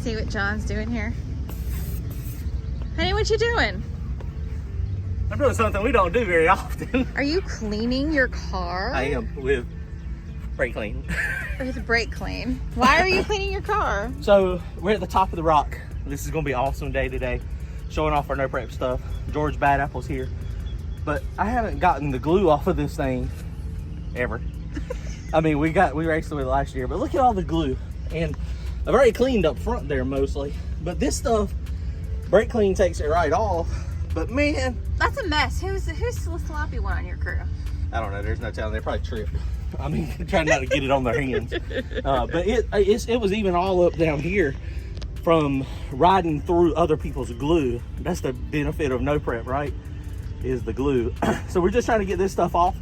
see what John's doing here? Honey, what you doing? I'm doing something we don't do very often. Are you cleaning your car? I am with brake clean. With brake clean. Why are you cleaning your car? So we're at the top of the rock. This is gonna be an awesome day today. Showing off our no prep stuff. George Bad Apple's here. But I haven't gotten the glue off of this thing ever. I mean, we raced with it last year, but look at all the glue. And I've already cleaned up front there mostly. But this stuff, brake clean takes it right off. But man, that's a mess. Who's the sloppy one on your crew? I don't know. There's no telling. They probably tripped. I mean, trying not to get it on their hands. But it was even all up down here from riding through other people's glue. That's the benefit of no prep, right? Is the glue. So we're just trying to get this stuff off.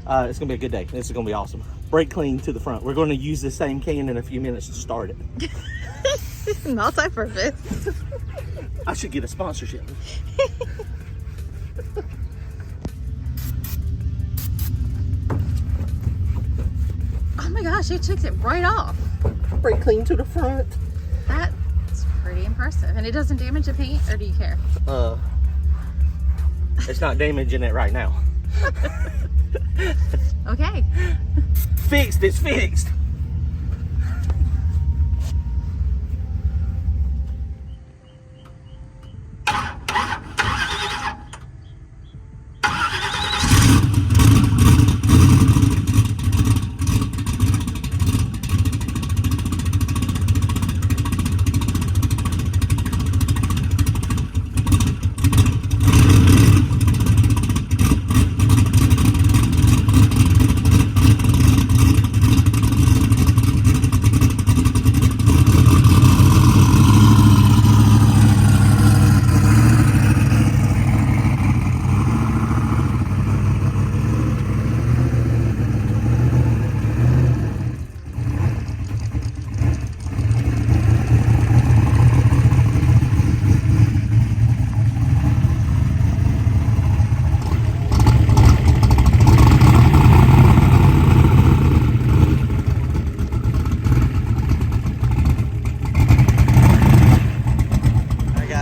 It's gonna be a good day. This is gonna be awesome. Brake clean to the front. We're going to use the same can in a few minutes to start it. Multi-purpose. I should get a sponsorship. Oh my gosh, it took it right off. Brake clean to the front. That's pretty impressive. And it doesn't damage the paint, or do you care? It's not damaging it right now. Okay. Fixed, it's fixed.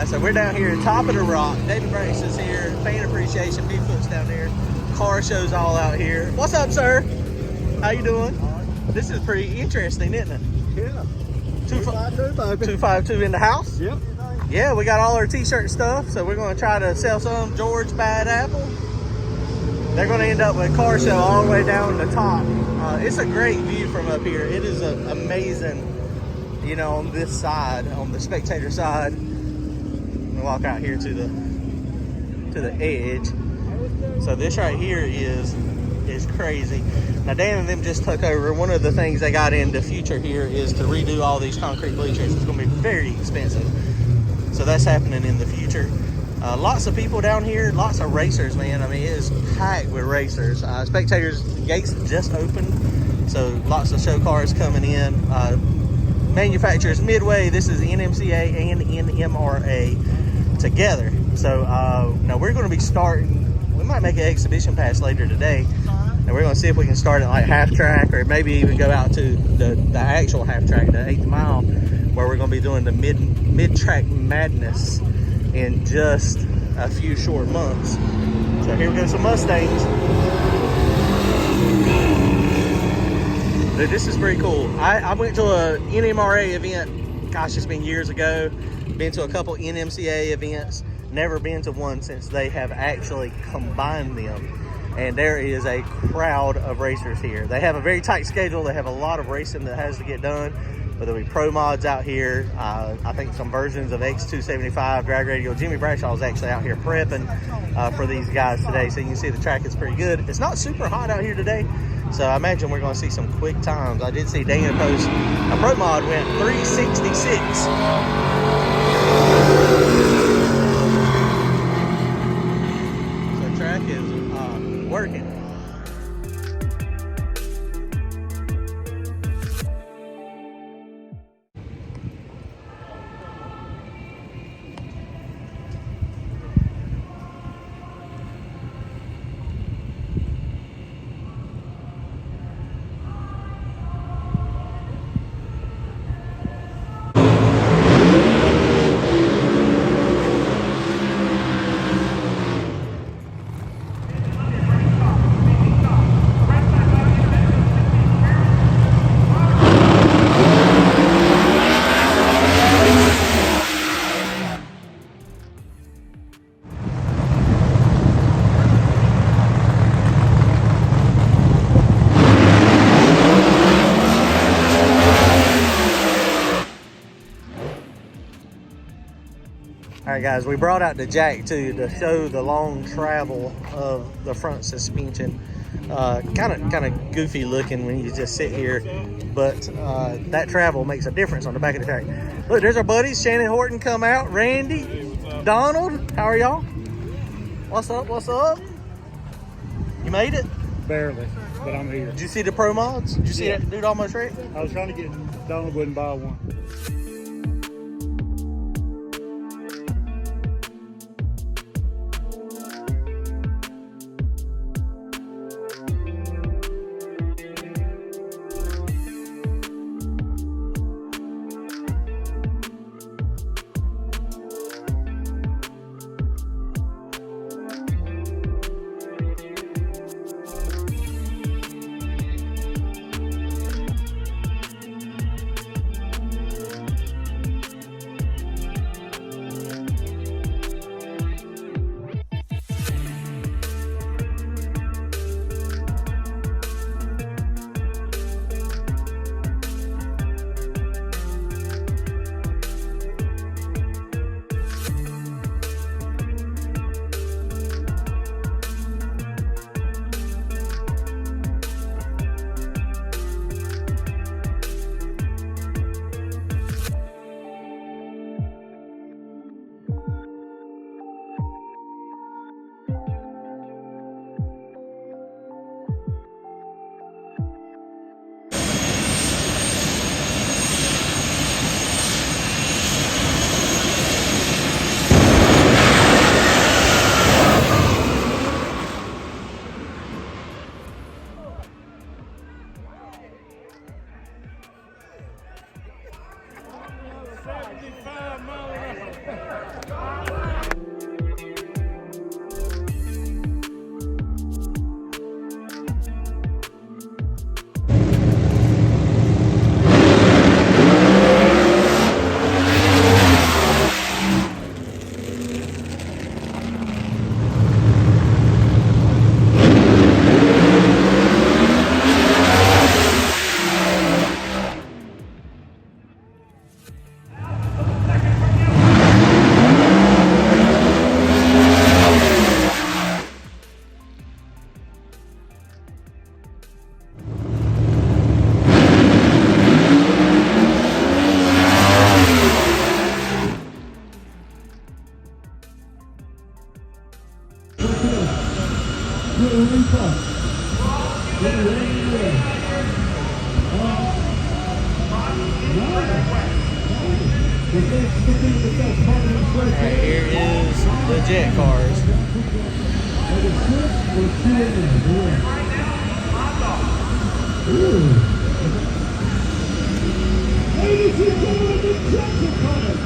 So we're down here at top of the rock. David Brace is here. Fan appreciation. Bigfoot's down there. Car shows all out here. What's up, sir? How you doing? This is pretty interesting, isn't it? Yeah. 252 in the house? Yep. Yeah, we got all our t-shirt stuff, so we're going to try to sell some. George Bad Apple. They're going to end up with a car show all the way down the top. It's a great view from up here. It is amazing, you know, on this side, on the spectator side. Walk out here to the edge. So this right here is crazy. Now Dan and them just took over. One of the things they got in the future here is to redo all these concrete bleachers. It's going to be very expensive. So that's happening in the future. Lots of people down here, lots of racers, man. I mean, it is packed with racers. Spectators, the gates just opened, so lots of show cars coming in. Manufacturers Midway, this is NMCA and NMRA together. So now we're going to be starting, we might make an exhibition pass later today, and we're going to see if we can start at like half track, or maybe even go out to the actual half track, the 8th mile, where we're going to be doing the mid-track madness in just a few short months. So here we go, some Mustangs. Dude, this is pretty cool. I went to a NMRA event, gosh, it's been years ago. Been to a couple NMCA events, never been to one since they have actually combined them. And there is a crowd of racers here. They have a very tight schedule. They have a lot of racing that has to get done. But there'll be pro mods out here. I think some versions of X275 drag radial. Jimmy Bradshaw is actually out here prepping for these guys today. So you can see the track is pretty good. It's not super hot out here today, so I imagine we're going to see some quick times. I did see Dan post a pro mod went 366. So track is working. All right, guys, we brought out the jack too to show the long travel of the front suspension. Kind of goofy looking when you just sit here, but that travel makes a difference on the back of the track. Look, there's our buddies. Shannon Horton come out. Randy, Donald, how are y'all? What's up? What's up? You made it? Barely, but I'm here. Did you see the pro mods? Did you see that dude almost wrecked? I was trying to get Donald wouldn't buy one. Alright, here is the jet cars. Ladies and gentlemen, the jets are coming.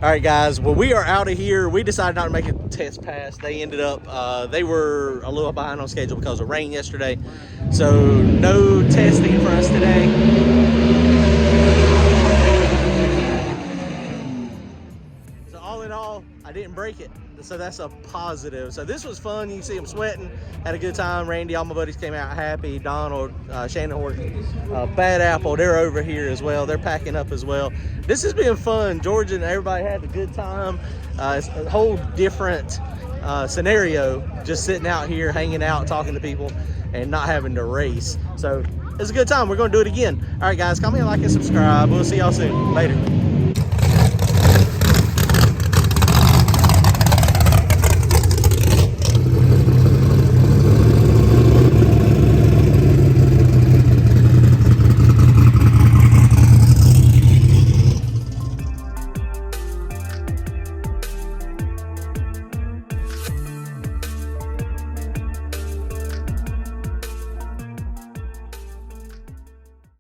All right, guys. Well, we are out of here. We decided not to make a test pass. They ended up, they were a little behind on schedule because of rain yesterday. So no testing for us today. So all in all, I didn't break it. So that's a positive. So this was fun. You can see them sweating. Had a good time. Randy, all my buddies came out happy. Donald, Shannon Horton, Bad Apple, they're over here as well. They're packing up as well. This has been fun. Georgia and everybody had a good time. It's a whole different scenario, just sitting out here, hanging out, talking to people, and not having to race. So it's a good time. We're going to do it again. All right, guys, comment, like, and subscribe. We'll see y'all soon. Later.